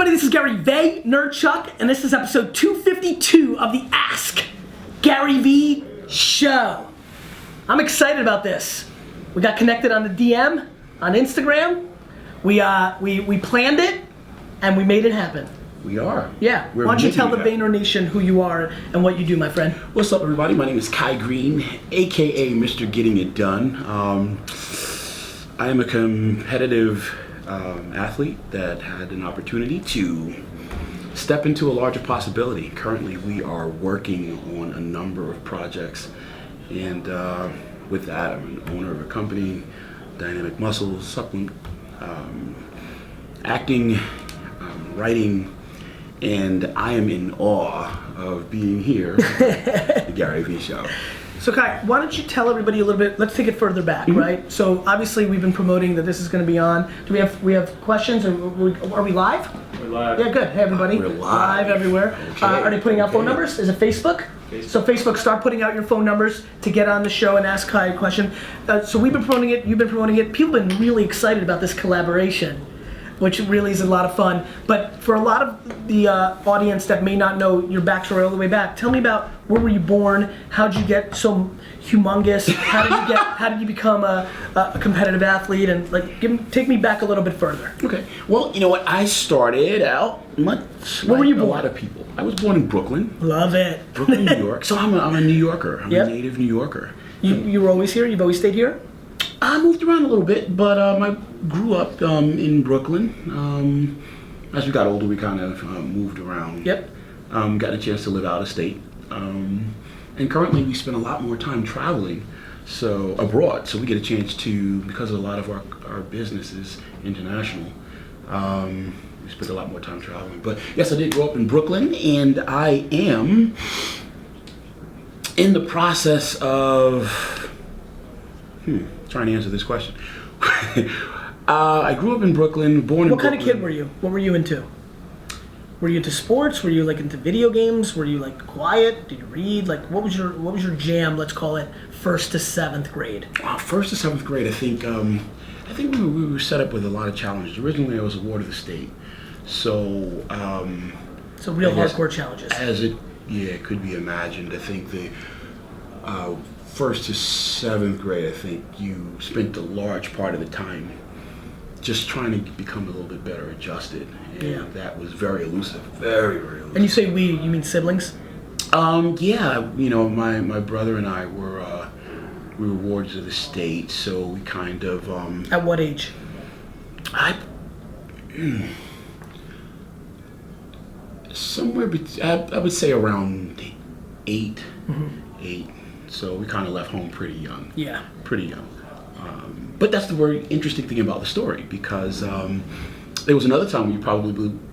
everybody, this is Gary Vee, Nerd Chuck, and this is episode 252 of the Ask Gary Vee Show. I'm excited about this. We got connected on the DM, on Instagram. We planned it, and we made it happen. We are. Yeah. Why don't you tell the Vayner Nation who you are and what you do, my friend? What's up, everybody? My name is Kai Greene, aka Mr. Getting It Done. I am a competitive athlete that had an opportunity to step into a larger possibility. Currently, we are working on a number of projects, and with that, I'm an owner of a company, Dynamic Muscles, supplement, acting, writing, and I am in awe of being here at the Gary Vee Show. So Kai, why don't you tell everybody a little bit, let's take it further back, right? So obviously we've been promoting that this is going to be on. Do we have questions, or are we live? We're live. Yeah, good. Hey everybody. We're live. Everywhere. Okay. Are they putting out phone numbers? Is it Facebook? So Facebook, start putting out your phone numbers to get on the show and ask Kai a question. So we've been promoting it, you've been promoting it. People have been really excited about this collaboration, which really is a lot of fun. But for a lot of the audience that may not know your backstory all the way back, tell me about where were you born? How'd you get so humongous? How did you become a competitive athlete? And like, take me back a little bit further. Okay. Well, you know what? I started out much Where like were you a born? lot of people. I was born in Brooklyn, Love it. Brooklyn, New York. So I'm a New Yorker. I'm Yep. a native New Yorker. You were always here? You've always stayed here? I moved around a little bit, but I grew up in Brooklyn. As we got older, we kind of moved around. Yep. Got a chance to live out of state. And currently we spend a lot more time traveling, so abroad. So we get a chance to, because a lot of our business is international, we spend a lot more time traveling. But yes, I did grow up in Brooklyn, and I am in the process of trying to answer this question. I grew up in Brooklyn, born in What kind Brooklyn. of kid were you? What were you into? Were you into sports? Were you like into video games? Were you like quiet? Did you read? Like what was your jam? Let's call it 1st to 7th grade. 1st to 7th grade, I think we were set up with a lot of challenges. Originally, I was a ward of the state, so So real I guess hardcore challenges. as it could be imagined. I think the 1st to 7th grade, I think you spent a large part of the time just trying to become a little bit better adjusted, and Yeah. that was very elusive, very elusive. And you say we, you mean siblings? Yeah, you know, my brother and I were we were wards of the state, so we kind of At what age? I would say around 8, 8. So we kind of left home pretty young. Yeah. Pretty young. But that's the very interesting thing about the story, because there was another time when you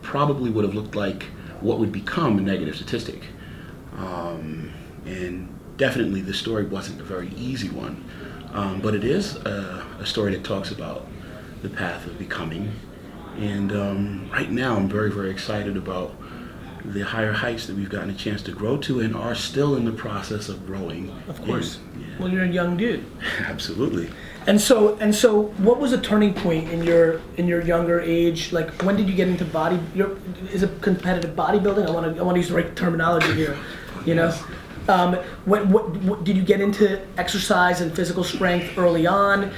probably would have looked like what would become a negative statistic. And definitely the story wasn't a very easy one. But it is a story that talks about the path of becoming. And right now I'm very, very excited about the higher heights that we've gotten a chance to grow to and are still in the process of growing. Of course. Yeah. Well, you're a young dude. Absolutely. And so, what was a turning point in your younger age? Like, when did you get into is it competitive bodybuilding? I want to use the right terminology here. You know, what did you get into exercise and physical strength early on?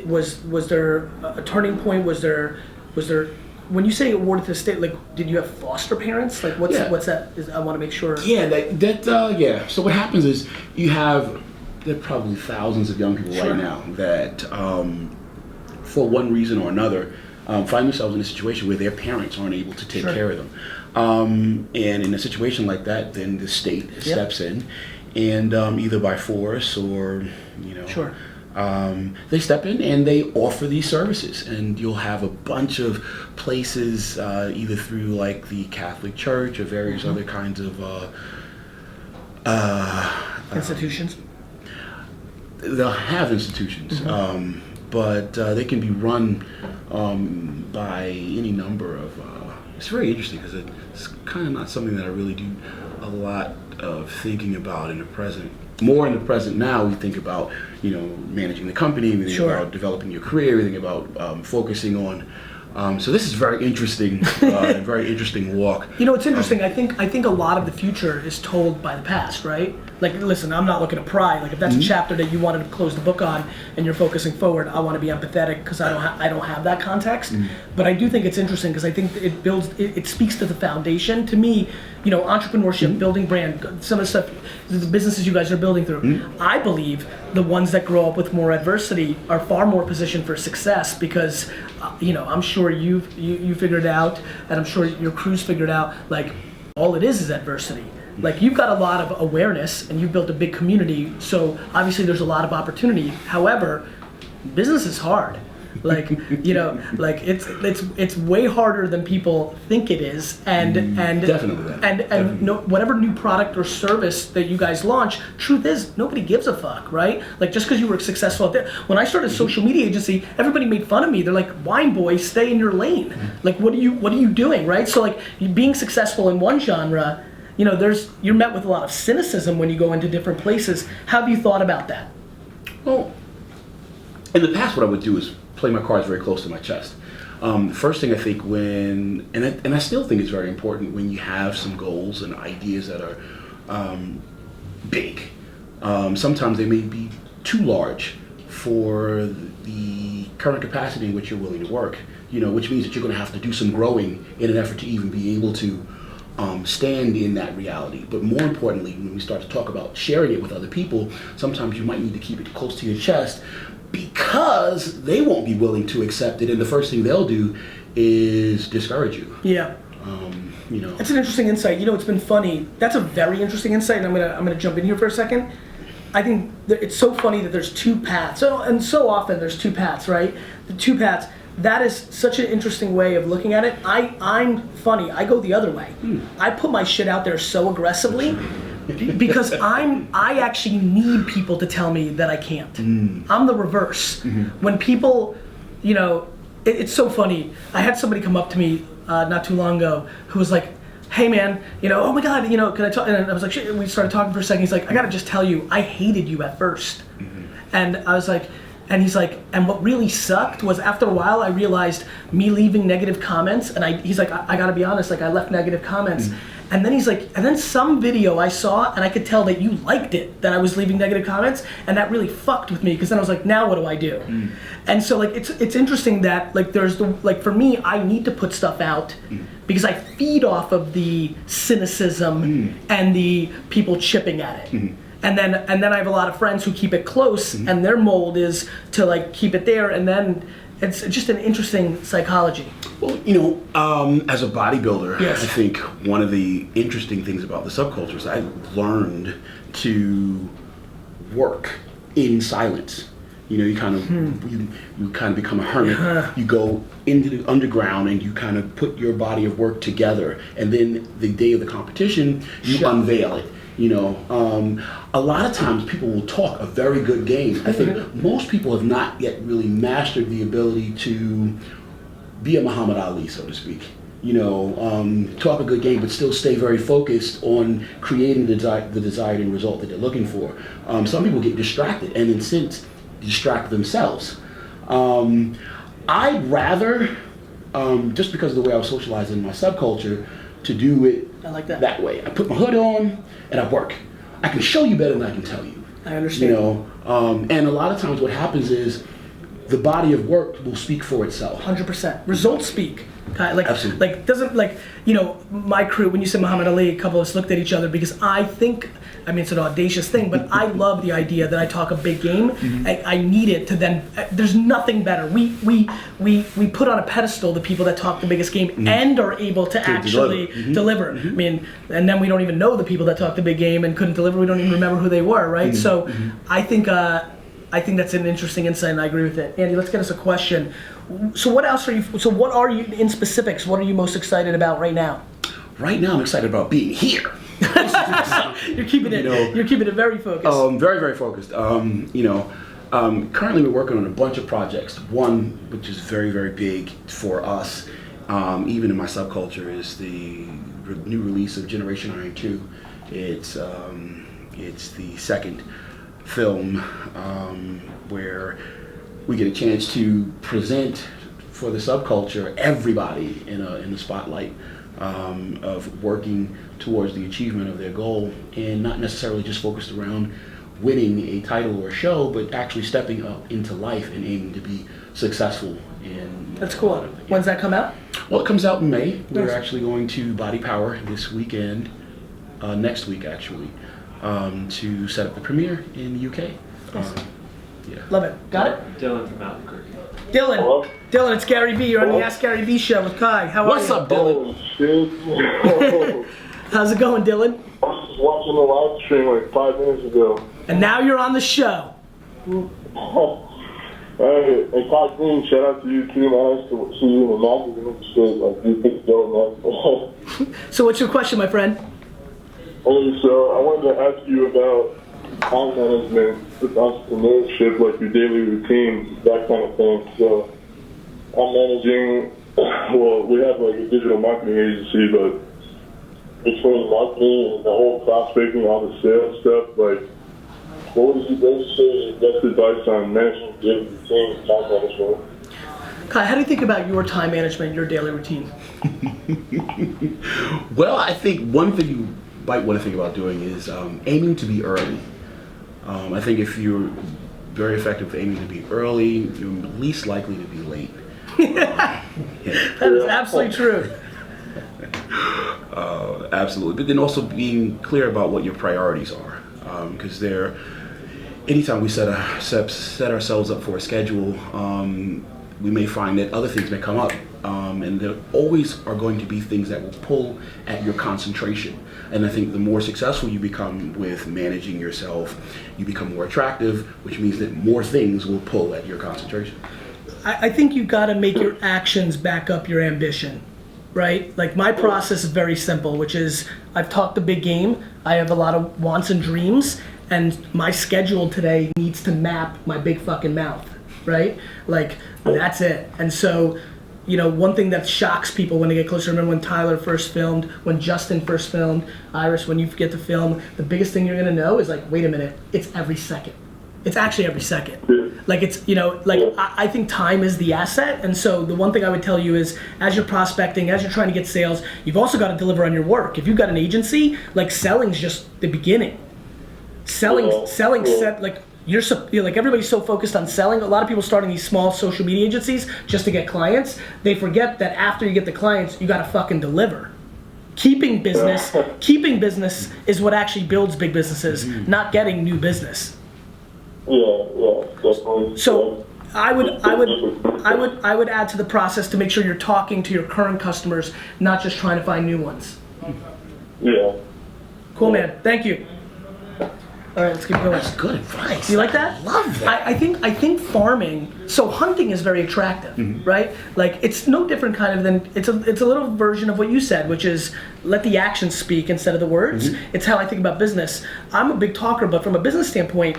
Was there a turning point? Was there when you say awarded to the state? Like, did you have foster parents? Like, what's that? I want to make sure. Yeah, yeah. So what happens is there are probably thousands of young people Sure. right now that, for one reason or another, find themselves in a situation where their parents aren't able to take Sure. care of them. And in a situation like that, then the state steps in, and either by force or, you know, Sure. they step in and they offer these services, and you'll have a bunch of places, either through like the Catholic Church or various other kinds of Institutions. they'll have institutions, but they can be run by any number of. It's very interesting because it's kind of not something that I really do a lot of thinking about in the present. More in the present now, we think about, you know, managing the company, we think Sure. about developing your career, we think about focusing on So this is very interesting, very interesting walk. You know, it's interesting. I think a lot of the future is told by the past, right? Like, listen, I'm not looking to pry. Like, if that's a chapter that you wanted to close the book on, and you're focusing forward, I want to be empathetic because I don't have that context. But I do think it's interesting because I think it builds. It speaks to the foundation. To me, you know, entrepreneurship, building brand, some of the stuff, the businesses you guys are building through. I believe the ones that grow up with more adversity are far more positioned for success because, you know, I'm sure you figured out, and I'm sure your crew's figured out, like, all it is adversity. Like, you've got a lot of awareness and you've built a big community, so obviously there's a lot of opportunity. However, business is hard. Like, you know, like it's way harder than people think it is, and Definitely. and no, whatever new product or service that you guys launch, truth is nobody gives a fuck, right? Like, just because you were successful at that. When I started a social media agency, everybody made fun of me. They're like, "Wine boy, stay in your lane. Like, what are you doing, right?" So, like, being successful in one genre, you know, you're met with a lot of cynicism when you go into different places. How have you thought about that? Well, in the past, what I would do is play my cards very close to my chest. First thing I think and I still think it's very important when you have some goals and ideas that are big. Sometimes they may be too large for the current capacity in which you're willing to work. You know, which means that you're going to have to do some growing in an effort to even be able to stand in that reality. But more importantly, when we start to talk about sharing it with other people, sometimes you might need to keep it close to your chest because they won't be willing to accept it, and the first thing they'll do is discourage you. Yeah. You know, It's an interesting insight. You know, it's been funny. That's a very interesting insight, and I'm gonna jump in here for a second. I think that it's so funny that there's two paths. So often there's two paths, right? The two paths. That is such an interesting way of looking at it. I'm funny. I go the other way. I put my shit out there so aggressively because I actually need people to tell me that I can't. I'm the reverse. When people, you know, it's so funny. I had somebody come up to me not too long ago who was like, "Hey man, you know, oh my God, you know, can I talk?" And I was like, shit. We started talking for a second. He's like, "I gotta just tell you, I hated you at first." And I was like, and he's like, and what really sucked was after a while I realized me leaving negative comments, and he's like, I gotta be honest, like I left negative comments. And then he's like, and then some video I saw, and I could tell that you liked it, that I was leaving negative comments, and that really fucked with me, because then I was like, now what do I do? And so, like, it's interesting that, like, for me, I need to put stuff out, because I feed off of the cynicism and the people chipping at it. And then I have a lot of friends who keep it close, and their mold is to, like, keep it there, and then it's just an interesting psychology. Well, you know, as a bodybuilder, Yes. I think one of the interesting things about the subculture is I learned to work in silence. You know, you kind of you kind of become a hermit. You go into the underground and you kind of put your body of work together, and then the day of the competition, you unveil it. You know, a lot of times people will talk a very good game. I think most people have not yet really mastered the ability to be a Muhammad Ali, so to speak. You know, talk a good game, but still stay very focused on creating the desired end result that they're looking for. Some people get distracted and in sense distract themselves. I'd rather, just because of the way I was socialized in my subculture, to do it I like that way. I put my hood on and I work. I can show you better than I can tell you. I understand. You know, and a lot of times what happens is the body of work will speak for itself. 100%. Results speak. Like, Absolutely. like doesn't, like, you know, my crew, when you said Muhammad Ali, a couple of us looked at each other because I think, I mean, it's an audacious thing, but I love the idea that I talk a big game. I need it to then, there's nothing better. We put on a pedestal the people that talk the biggest game and are able to actually deliver. I mean, and then we don't even know the people that talk the big game and couldn't deliver. We don't even remember who they were, right? So I think that's an interesting insight, and I agree with it. Andy, let's get us a question. So what are you, in specifics, what are you most excited about right now? Right now I'm excited about being here. You're keeping it very focused. Very, very focused. You know, currently we're working on a bunch of projects. One, which is very, very big for us, even in my subculture, is the new release of Generation Iron 2. It's the second film where we get a chance to present for the subculture, everybody in the spotlight of working towards the achievement of their goal, and not necessarily just focused around winning a title or a show, but actually stepping up into life and aiming to be successful. And that's cool. When's that come out? Well, it comes out in May. We're actually going to Body Power this weekend, next week actually, to set up the premiere in the UK. Nice. Yeah. Love it. Got it? Dylan from Albuquerque. Dylan. Hello? Dylan, it's Gary Vee. You're on the Ask Gary Vee show with Kai. How are you? What's up, Dylan? Oh, shit. How's it going, Dylan? I was just watching the live stream like 5 minutes ago. And now you're on the show. Hey, Kai Greene, shout out to you too, man. Nice to see you in the magazine and shit. Like, you think dope, man. So what's your question, my friend? Hey, so I wanted to ask you about time management with entrepreneurship, like your daily routine, that kind of thing. So I'm managing, well, we have like a digital marketing agency, but between marketing and the whole prospecting, all the sales stuff, like, what would you say is your best advice on managing daily routine and time management? Kai, how do you think about your time management, your daily routine? Well, I think one thing you might want to think about doing is aiming to be early. I think if you're very effective aiming to be early, you're least likely to be late. That is absolutely true. Absolutely. But then also being clear about what your priorities are. Because anytime we set ourselves up for a schedule, we may find that other things may come up. And there always are going to be things that will pull at your concentration. And I think the more successful you become with managing yourself, you become more attractive, which means that more things will pull at your concentration. I think you got to make your actions back up your ambition, right? Like my process is very simple, which is I've talked the big game. I have a lot of wants and dreams, and my schedule today needs to map my big fucking mouth, right? Like that's it. And so, you know, one thing that shocks people when they get closer, remember when Tyler first filmed, when Justin first filmed, Iris, when you get to film, the biggest thing you're gonna know is like, wait a minute, it's every second. It's actually every second. Like it's, you know, like I think time is the asset. And so the one thing I would tell you is as you're prospecting, as you're trying to get sales, you've also got to deliver on your work. If you've got an agency, like selling's just the beginning. Selling set, like you're like everybody's so focused on selling. A lot of people starting these small social media agencies just to get clients. They forget that after you get the clients, you got to fucking deliver. Keeping business is what actually builds big businesses, not getting new business. Yeah, definitely. So I would add to the process to make sure you're talking to your current customers, not just trying to find new ones. Yeah. Cool, man. Thank you. All right, let's keep going. That's good advice. You like that? Love that. I think farming. So hunting is very attractive, right? Like it's no different kind of than it's a little version of what you said, which is let the actions speak instead of the words. It's how I think about business. I'm a big talker, but from a business standpoint,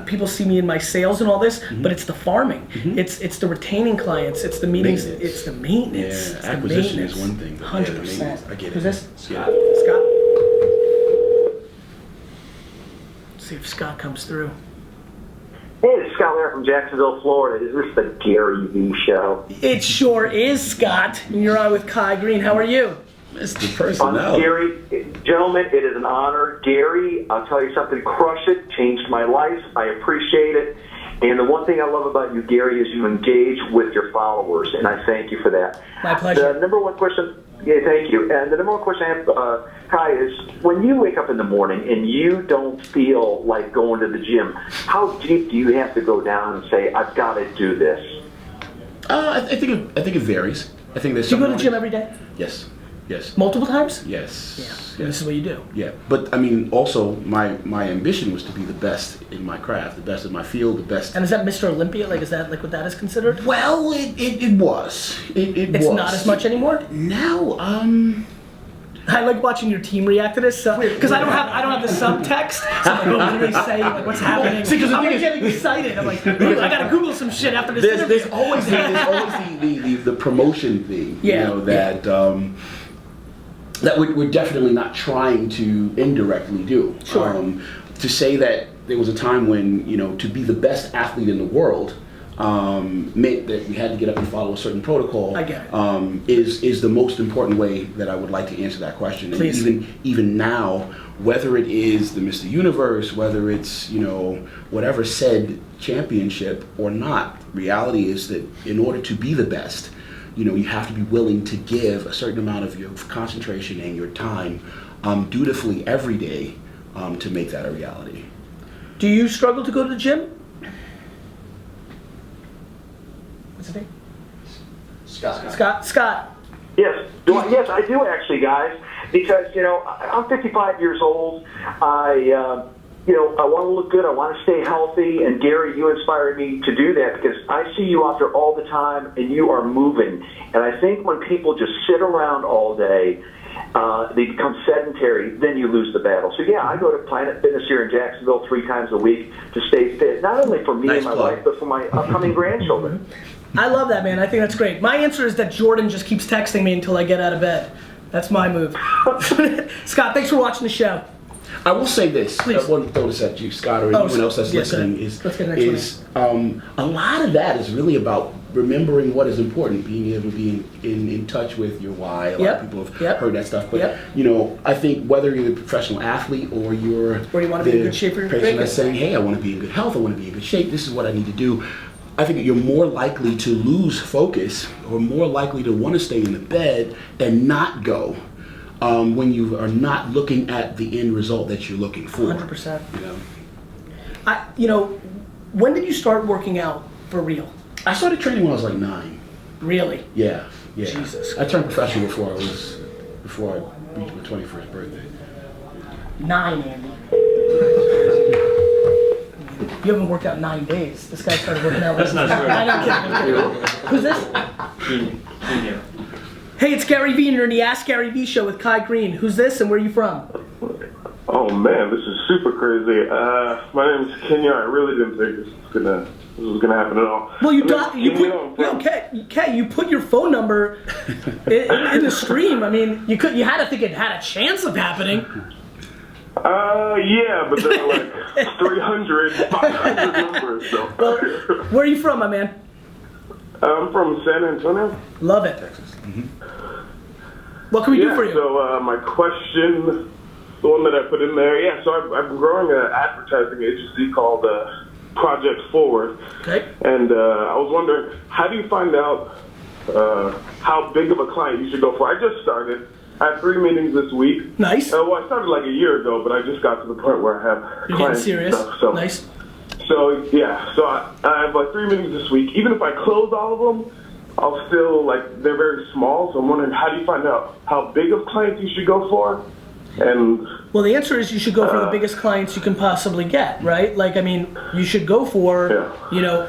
people see me in my sales and all this, but it's the farming. It's the retaining clients. It's the meetings. It's the maintenance. Yeah, it's acquisition the is one thing. 100%. I get it. Who's this? Scott. Scott. See if Scott comes through. Hey, it's Scott Lair from Jacksonville, Florida. Is this the Gary Vee show? It sure is, Scott. And you're on with Kai Greene. How are you? It's the personality. Gary, gentlemen, it is an honor. Gary, I'll tell you something, crush it, changed my life. I appreciate it. And the one thing I love about you, Gary, is you engage with your followers, and I thank you for that. My pleasure. The number one question, thank you. And the number one question I have, Kai, is when you wake up in the morning and you don't feel like going to the gym, how deep do you have to go down and say, I've got to do this? I think it varies. I think there's. Do you go to the gym every day? Yes. Yes. Multiple times? Yes. Yeah. Yes. And this is what you do. Yeah, but I mean, also my ambition was to be the best in my craft, the best in my field, the best. And is that Mr. Olympia? Like, is that like what that is considered? Well, it was. It It's was. not as much anymore. Now, I like watching your team react to this because I don't have the subtext. So I'm like, what are they saying? Like, what's happening? See, 'cause the I'm thing like is- getting excited. I'm like, I gotta Google some shit after this interview. there's always the promotion thing. Yeah. You know that. That we're definitely not trying to indirectly do. Sure. To say that there was a time when, you know, to be the best athlete in the world, meant that we had to get up and follow a certain protocol. I get it. Is the most important way that I would like to answer that question. Please. And even now, whether it is the Mr. Universe, whether it's whatever said championship or not, reality is that in order to be the best, you have to be willing to give a certain amount of your concentration and your time dutifully every day to make that a reality. Do you struggle to go to the gym? What's his name? Scott. Yes, yes, I do actually, guys. Because I'm 55 years old. I want to look good. I want to stay healthy. And Gary, you inspired me to do that because I see you out there all the time, and you are moving. And I think when people just sit around all day, they become sedentary. Then you lose the battle. So yeah, I go to Planet Fitness here in Jacksonville 3 times a week to stay fit, not only for me and my wife, but for my upcoming grandchildren. I love that, man. I think that's great. My answer is that Jordan just keeps texting me until I get out of bed. That's my move. Scott, thanks for watching the show. I will say this. Please. I want to throw this at you, Scott, or anyone else that's listening. Let's get the next one. A lot of that is really about remembering what is important, being able to be in touch with your why. A lot of people have heard that stuff. But, I think whether you're a professional athlete or you're you want to be in good shape for your person that's saying, hey, I want to be in good health, I want to be in good shape, this is what I need to do. I think you're more likely to lose focus or more likely to want to stay in the bed and not go when you are not looking at the end result that you're looking for. 100%. When did you start working out for real? I started training when I was like 9. Really? Yeah. Jesus. I turned professional before I reached my 21st birthday. 9, Andy. You haven't worked out 9 days. This guy started working out. That's not true. I'm kidding. Who's this? Greene. Hey, it's Gary Vee, and you're in the Ask Gary Vee show with Kai Greene. Who's this, and where are you from? Oh man, this is super crazy. My name is Kenya. I really didn't think this was gonna happen at all. Well, you put your phone number in the stream. I mean, you had to think it had a chance of happening. Yeah, but there are like 300, 500 numbers. So. Well, where are you from, my man? I'm from San Antonio. Love it. Texas. What can we do for you? So my question, the one that I put in there, so I've been growing an advertising agency called Project Forward. Okay. And I was wondering, how do you find out how big of a client you should go for? I just started. I had 3 meetings this week. Nice. Well, I started like a year ago, but I just got to the point where I have You're clients getting serious. And stuff, so. Nice. So I have like 3 meetings this week. Even if I close all of them, I'll still they're very small. So I'm wondering, how do you find out how big of clients you should go for? And well, the answer is you should go for the biggest clients you can possibly get, right? You should go for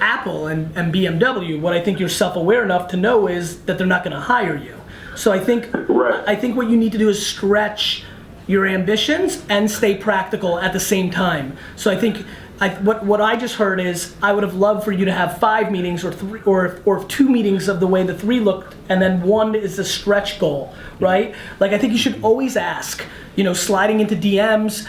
Apple and BMW. What I think you're self-aware enough to know is that they're not going to hire you. So I think what you need to do is stretch your ambitions and stay practical at the same time. So I think what I just heard is I would have loved for you to have 5 meetings or 3 or 2 meetings of the way the 3 looked, and then 1 is the stretch goal, right? I think you should always ask, sliding into DMs,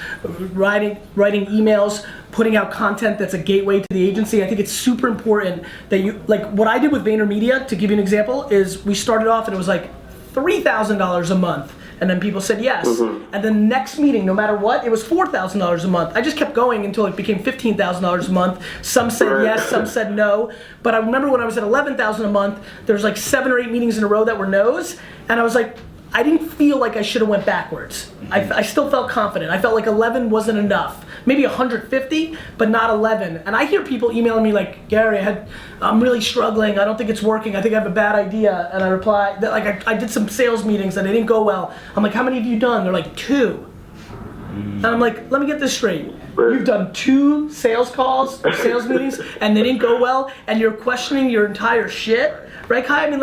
writing emails, putting out content that's a gateway to the agency. I think it's super important that you, what I did with VaynerMedia, to give you an example, is we started off and it was like $3,000 a month. And then people said yes. Mm-hmm. And then next meeting, no matter what, it was $4,000 a month. I just kept going until it became $15,000 a month. Some said yes, some said no. But I remember when I was at $11,000 a month, there was 7 or 8 meetings in a row that were no's. And I was like, I didn't feel like I should have went backwards. I still felt confident. I felt like 11 wasn't enough. Maybe 150, but not 11. And I hear people emailing me like, Gary, I'm really struggling. I don't think it's working. I think I have a bad idea. And I reply, I did some sales meetings and they didn't go well. I'm like, how many have you done? They're like, 2. And I'm like, let me get this straight. You've done 2 sales calls or sales meetings and they didn't go well, and you're questioning your entire shit? Right, Kai? I mean,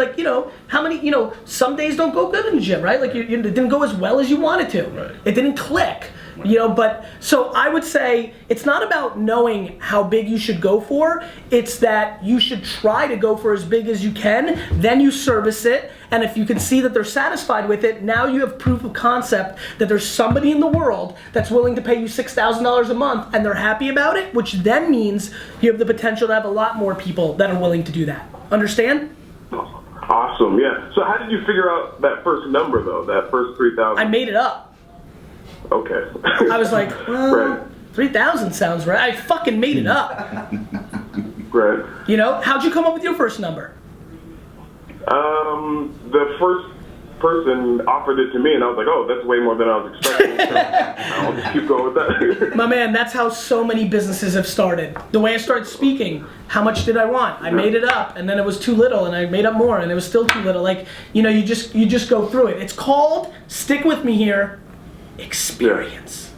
how many, some days don't go good in the gym, right? It didn't go as well as you wanted to. Right. It didn't click, but, so I would say it's not about knowing how big you should go for, it's that you should try to go for as big as you can, then you service it, And if you can see that they're satisfied with it, now you have proof of concept that there's somebody in the world that's willing to pay you $6,000 a month and they're happy about it, which then means you have the potential to have a lot more people that are willing to do that. Understand? Awesome, yeah. So how did you figure out that first number, though, that first 3,000? I made it up. Okay. I was like, well, right. 3,000 sounds right. I fucking made it up. Right. You know, how'd you come up with your first number? The first person offered it to me, and I was like, oh, that's way more than I was expecting. So I'll just keep going with that. My man, that's how so many businesses have started. The way I started speaking, how much did I want? I made it up, and then it was too little, and I made up more, and it was still too little. Like, you know, you just go through it. It's called, stick with me here, experience.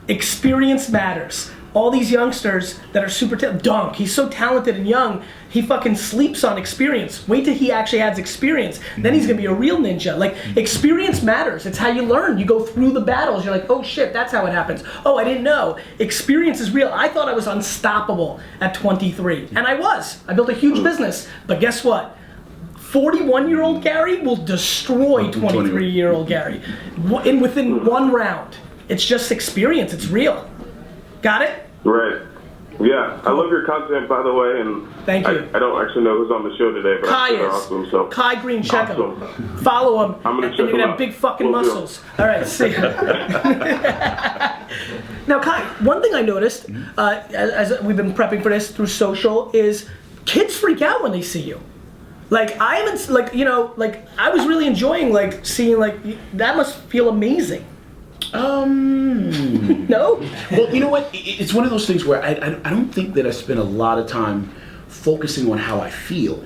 Experience matters. All these youngsters that are super talented, Dunk, he's so talented and young, he fucking sleeps on experience. Wait till he actually has experience. Then he's gonna be a real ninja. Like, experience matters. It's how you learn. You go through the battles. You're like, oh shit, that's how it happens. Oh, I didn't know. Experience is real. I thought I was unstoppable at 23, and I was. I built a huge business, but guess what? 41-year-old Gary will destroy 23-year-old Gary within one round. It's just experience. It's real. Got it? Right. Yeah, I love your content, by the way, and thank you. I don't actually know who's on the show today, but Kai I think they're is. awesome. So Kai Greene, check awesome. him. Follow him. I'm gonna and check you're gonna him have out. big fucking Will do. muscles. All right, see ya. Now, Kai, one thing I noticed as we've been prepping for this through social is kids freak out when they see you. Like, I haven't, like, you know, like, I was really enjoying, like, seeing, like, that must feel amazing. No? Well, you know what? It's one of those things where I don't think that I spend a lot of time focusing on how I feel.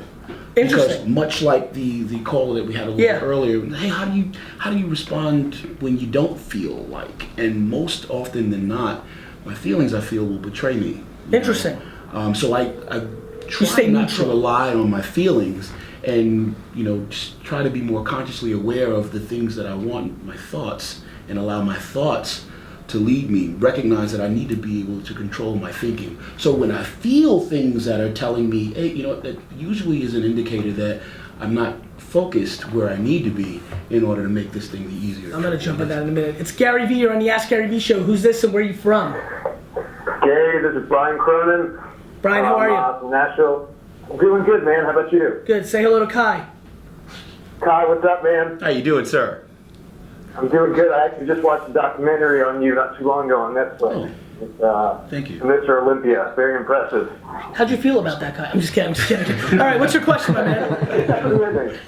Interesting. Because much like the call that we had a little earlier, hey, how do you respond when you don't feel like? And most often than not, my feelings I feel will betray me. Interesting. So I try not to rely on my feelings, and just try to be more consciously aware of the things that I want, my thoughts, and allow my thoughts to lead me. Recognize that I need to be able to control my thinking. So when I feel things that are telling me, hey, that usually is an indicator that I'm not focused where I need to be in order to make this thing the easier. I'm gonna jump on that in a minute. It's Gary Vee. You're on the Ask Gary Vee show. Who's this and where are you from? Gary, this is Brian Cronin. Brian, how are you? From Nashville. I'm doing good, man. How about you? Good. Say hello to Kai. Kai, what's up, man? How you doing, sir? I'm doing good. I actually just watched a documentary on you not too long ago on Netflix. Thank you. Mr. Olympia. Very impressive. How'd you feel about that, Kai? I'm just kidding. All right, what's your question, my man? Amazing.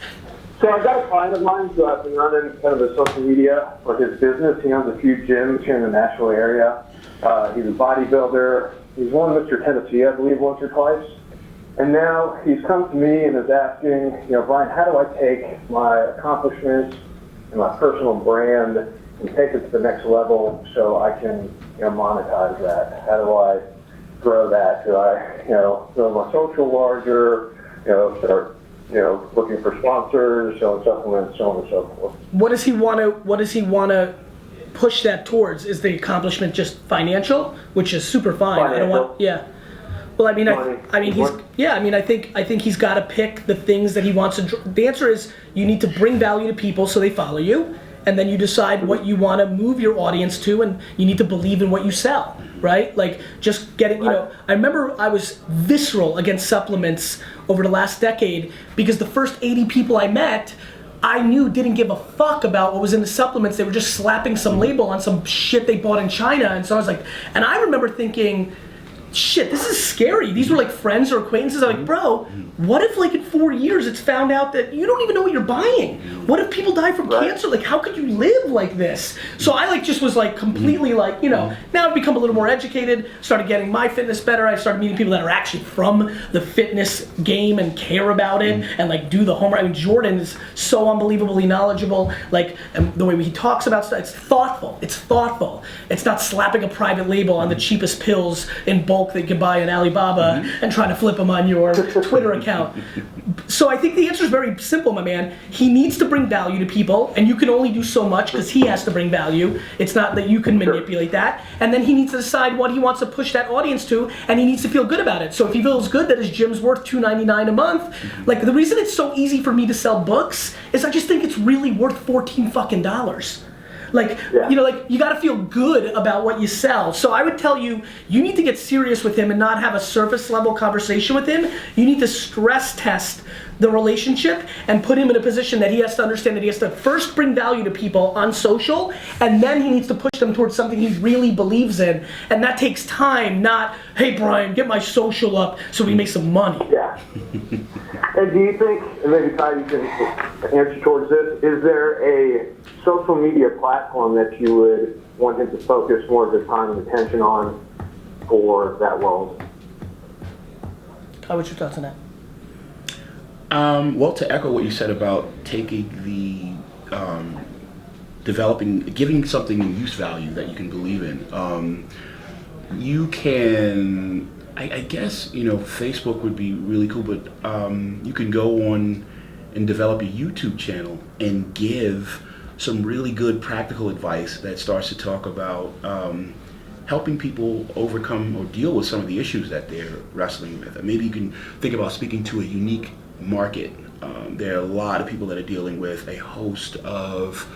So I've got a client of mine who I've been running kind of the social media for his business. He owns a few gyms here in the Nashville area. He's a bodybuilder. He's won Mr. Tennessee, I believe, once or twice. And now he's come to me and is asking, Brian, how do I take my accomplishments and my personal brand and take it to the next level so I can, monetize that? How do I grow that? Do I, grow my social larger, start, looking for sponsors, selling supplements, so on and so forth? What does he want to push that towards? Is the accomplishment just financial, which is super fine? Financial. I don't want, yeah. Well, I think he's got to pick the things that he wants to. The answer is you need to bring value to people so they follow you, and then you decide what you want to move your audience to, and you need to believe in what you sell, right? Like just getting, I remember I was visceral against supplements over the last decade because the first 80 people I met, I knew didn't give a fuck about what was in the supplements. They were just slapping some label on some shit they bought in China, and so I was like, and I remember thinking, shit, this is scary. These were like friends or acquaintances. I'm like, bro, what if like in 4 years it's found out that you don't even know what you're buying? What if people die from cancer? Like, how could you live like this? So I like just was like completely like, now I've become a little more educated, started getting my fitness better. I started meeting people that are actually from the fitness game and care about it and like do the homework. I mean, Jordan is so unbelievably knowledgeable. Like, and the way he talks about stuff, it's thoughtful. It's thoughtful. It's not slapping a private label on the cheapest pills in bulk bulk that you can buy in Alibaba and try to flip them on your Twitter account. So I think the answer is very simple, my man. He needs to bring value to people, and you can only do so much because he has to bring value. It's not that you can manipulate that. And then he needs to decide what he wants to push that audience to, and he needs to feel good about it. So if he feels good that his gym's worth $2.99 a month, like the reason it's so easy for me to sell books is I just think it's really worth $14 fucking dollars. Like, you know, like you got to feel good about what you sell. So I would tell you, you need to get serious with him and not have a surface level conversation with him. You need to stress test the relationship and put him in a position that he has to understand that he has to first bring value to people on social, and then he needs to push them towards something he really believes in. And that takes time, not, hey Brian, get my social up so we make some money. Yeah. And do you think, and maybe Ty, you can answer towards this, is there a social media platform that you would want him to focus more of his time and attention on for that world? What's your thoughts on that? Well, to echo what you said about taking the giving something in use value that you can believe in, you can, I guess, you know, Facebook would be really cool, but you can go on and develop a YouTube channel and give some really good practical advice that starts to talk about helping people overcome or deal with some of the issues that they're wrestling with. Maybe you can think about speaking to a unique market. There are a lot of people that are dealing with a host of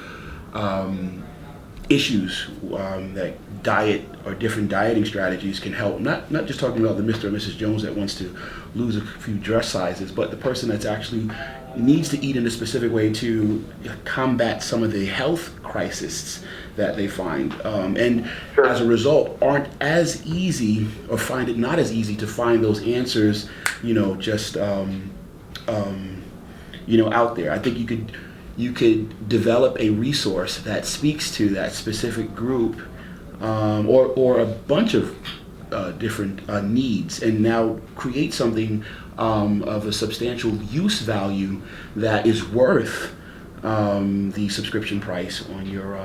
issues that diet or different dieting strategies can help. Not just talking about the Mr. or Mrs. Jones that wants to lose a few dress sizes, but the person that's actually needs to eat in a specific way to combat some of the health crises that they find, and as a result aren't as easy, or find it not as easy to find those answers, you know, just you know, out there. I think you could develop a resource that speaks to that specific group, or a bunch of different needs, and now create something of a substantial use value that is worth the subscription price on your,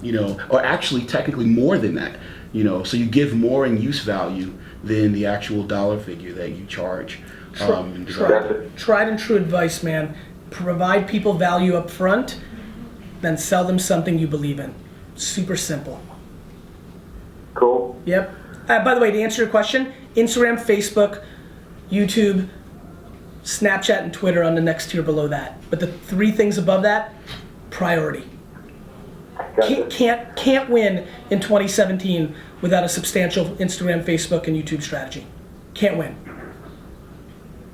you know, or actually technically more than that, you know, so you give more in use value than the actual dollar figure that you charge. Tried and true advice, man. Provide people value up front, then sell them something you believe in. Super simple. Cool. Yep. By the way, to answer your question, Instagram, Facebook, YouTube, Snapchat, and Twitter on the next tier below that. But the three things above that, priority. Gotcha. Can't win in 2017 without a substantial Instagram, Facebook, and YouTube strategy. Can't win.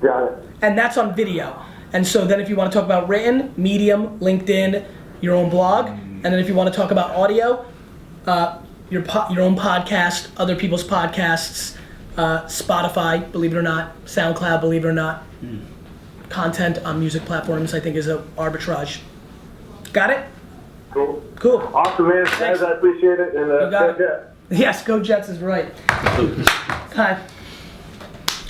Got it. And that's on video. And so then if you want to talk about written, Medium, LinkedIn, your own blog, and then if you want to talk about audio, your own podcast, other people's podcasts, Spotify, believe it or not, SoundCloud, believe it or not, content on music platforms, I think is an arbitrage. Got it? Cool. Cool. Awesome, man. Guys, I appreciate it. And You got it. yeah. Yes, go Jets is right. Hi.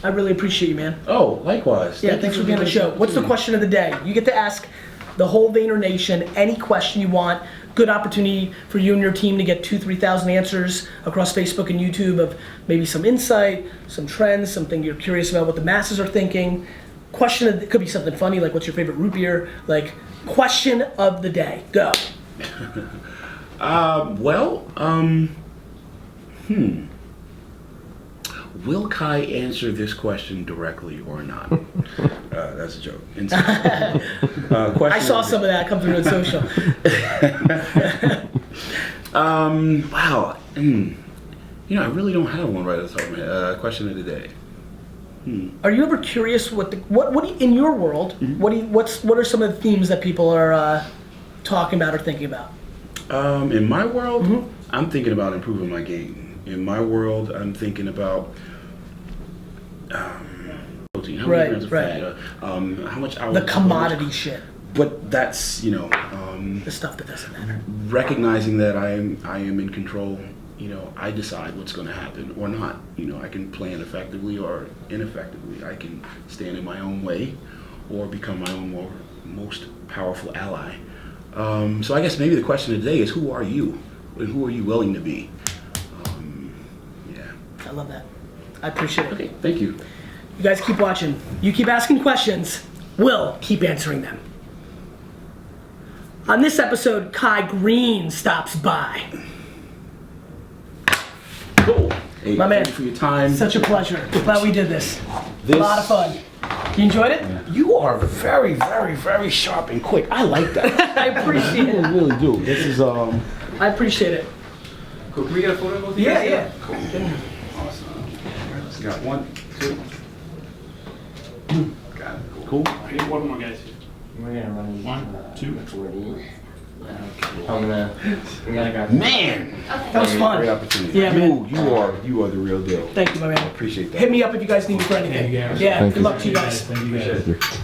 I really appreciate you, man. Oh, likewise. Yeah, thanks for being on the show. What's the question of the day? You get to ask the whole Vayner Nation any question you want. Good opportunity for you and your team to get 2,000-3,000 answers across Facebook and YouTube of maybe some insight, some trends, something you're curious about what the masses are thinking. Question of, it could be something funny like what's your favorite root beer? Like, question of the day. Go. Will Kai answer this question directly or not? That's a joke. I saw some of that come through on social. Wow. You know, I really don't have one right at the top of my head. Question of the day. Are you ever curious what in your world? What are some of the themes that people are talking about or thinking about? In my world, I'm thinking about improving my game. In my world, I'm thinking about protein, how many grams of fat, how much hours. The commodity shit. But that's, you know, the stuff that doesn't matter. Recognizing that I am in control. You know, I decide what's going to happen or not. You know, I can plan effectively or ineffectively. I can stand in my own way or become my own most powerful ally. So I guess maybe the question of the day is, who are you? And who are you willing to be? I love that. I appreciate it. Okay, thank you. You guys keep watching. You keep asking questions. We'll keep answering them. On this episode, Kai Greene stops by. Cool. Hey, My man. thank you for your time. Such a pleasure. Glad we did this. A lot of fun. You enjoyed it? You are very, very, very sharp and quick. I like that. I appreciate You it. really do. This is I appreciate it. Cool. Can we get a photo of both of you Yeah, guys? yeah. Cool. Awesome. Let's got 1, 2. Got it. Cool. cool. One more, guys. We're gonna run 1, 2. we gotta go. Man, That was fun. great opportunity. Yeah, man. You are the real deal. Thank you, my man. Appreciate that. Appreciate me up if you guys need me for anything. Thank you, guys. Yeah, Thank good you. luck to you guys. Thank you guys.